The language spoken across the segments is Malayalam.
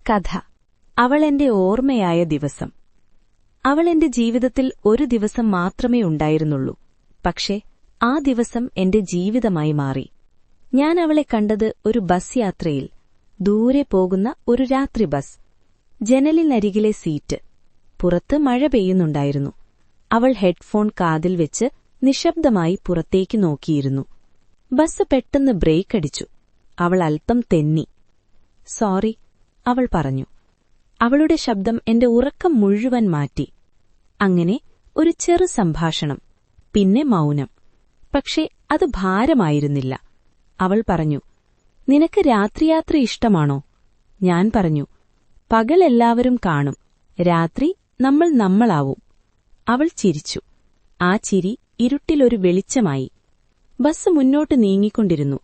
കഥ അവൾ എന്റെ ഓർമ്മയായ ദിവസം. അവൾ എന്റെ ജീവിതത്തിൽ ഒരു ദിവസം മാത്രമേ ഉണ്ടായിരുന്നുള്ളൂ. പക്ഷേ ആ ദിവസം എന്റെ ജീവിതമായി മാറി. ഞാൻ അവളെ കണ്ടത് ഒരു ബസ് യാത്രയിൽ. ദൂരെ പോകുന്ന ഒരു രാത്രി ബസ്. ജനലിനരികിലെ സീറ്റ്. പുറത്ത് മഴ പെയ്യുന്നുണ്ടായിരുന്നു. അവൾ ഹെഡ്ഫോൺ കാതിൽ വെച്ച് നിശബ്ദമായി പുറത്തേക്ക് നോക്കിയിരുന്നു. ബസ് പെട്ടെന്ന് ബ്രേക്ക് അടിച്ചു. അവൾ അല്പം തെന്നി. സോറി, അവൾ പറഞ്ഞു. അവളുടെ ശബ്ദം എന്റെ ഉറക്കം മുഴുവൻ മാറ്റി. അങ്ങനെ ഒരു ചെറു സംഭാഷണം, പിന്നെ മൗനം. പക്ഷേ അത് ഭാരമായിരുന്നില്ല. അവൾ പറഞ്ഞു, നിനക്ക് രാത്രിയാത്ര ഇഷ്ടമാണോ? ഞാൻ പറഞ്ഞു, പകൽ എല്ലാവരും കാണും, രാത്രി നമ്മൾ നമ്മളാവും. അവൾ ചിരിച്ചു. ആ ചിരി ഇരുട്ടിലൊരു വെളിച്ചമായി. ബസ് മുന്നോട്ട് നീങ്ങിക്കൊണ്ടിരുന്നു.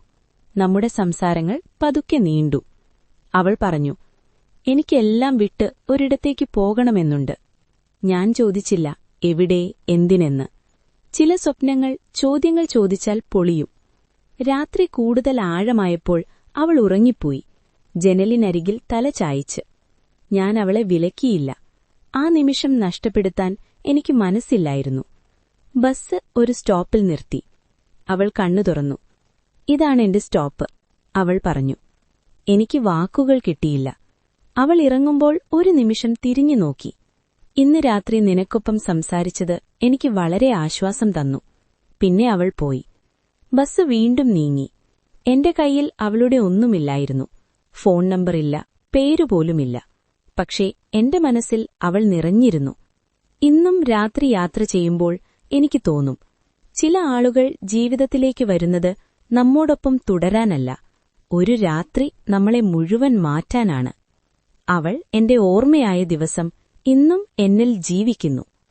നമ്മുടെ സംസാരങ്ങൾ പതുക്കെ നീണ്ടു. അവൾ പറഞ്ഞു, എനിക്കെല്ലാം വിട്ട് ഒരിടത്തേക്ക് പോകണമെന്നുണ്ട്. ഞാൻ ചോദിച്ചില്ല എവിടെ, എന്തിനെന്ന്. ചില സ്വപ്നങ്ങൾ ചോദ്യങ്ങൾ ചോദിച്ചാൽ പൊളിയും. രാത്രി കൂടുതൽ ആഴമായപ്പോൾ അവൾ ഉറങ്ങിപ്പോയി, ജനലിനരികിൽ തല ചായ്ച്ച്. ഞാൻ അവളെ വിലക്കിയില്ല. ആ നിമിഷം നഷ്ടപ്പെടുത്താൻ എനിക്ക് മനസ്സില്ലായിരുന്നു. ബസ് ഒരു സ്റ്റോപ്പിൽ നിർത്തി. അവൾ കണ്ണു തുറന്നു. ഇതാണെന്റെ സ്റ്റോപ്പ്, അവൾ പറഞ്ഞു. എനിക്ക് വാക്കുകൾ കിട്ടിയില്ല. അവൾ ഇറങ്ങുമ്പോൾ ഒരു നിമിഷം തിരിഞ്ഞു നോക്കി. ഇന്ന് രാത്രി നിനക്കൊപ്പം സംസാരിച്ചത് എനിക്ക് വളരെ ആശ്വാസം തന്നു. പിന്നെ അവൾ പോയി. ബസ് വീണ്ടും നീങ്ങി. എന്റെ കൈയിൽ അവളുടെ ഒന്നുമില്ലായിരുന്നു. ഫോൺ നമ്പറില്ല, പേരുപോലുമില്ല. പക്ഷേ എന്റെ മനസ്സിൽ അവൾ നിറഞ്ഞിരുന്നു. ഇന്നും രാത്രി യാത്ര ചെയ്യുമ്പോൾ എനിക്ക് തോന്നും, ചില ആളുകൾ ജീവിതത്തിലേക്ക് വരുന്നത് നമ്മോടൊപ്പം തുടരാനല്ല, ഒരു രാത്രി നമ്മളെ മുഴുവൻ മാറ്റാനാണ്. അവൾ എന്റെ ഓർമ്മയായ ദിവസം ഇന്നും എന്നിൽ ജീവിക്കുന്നു.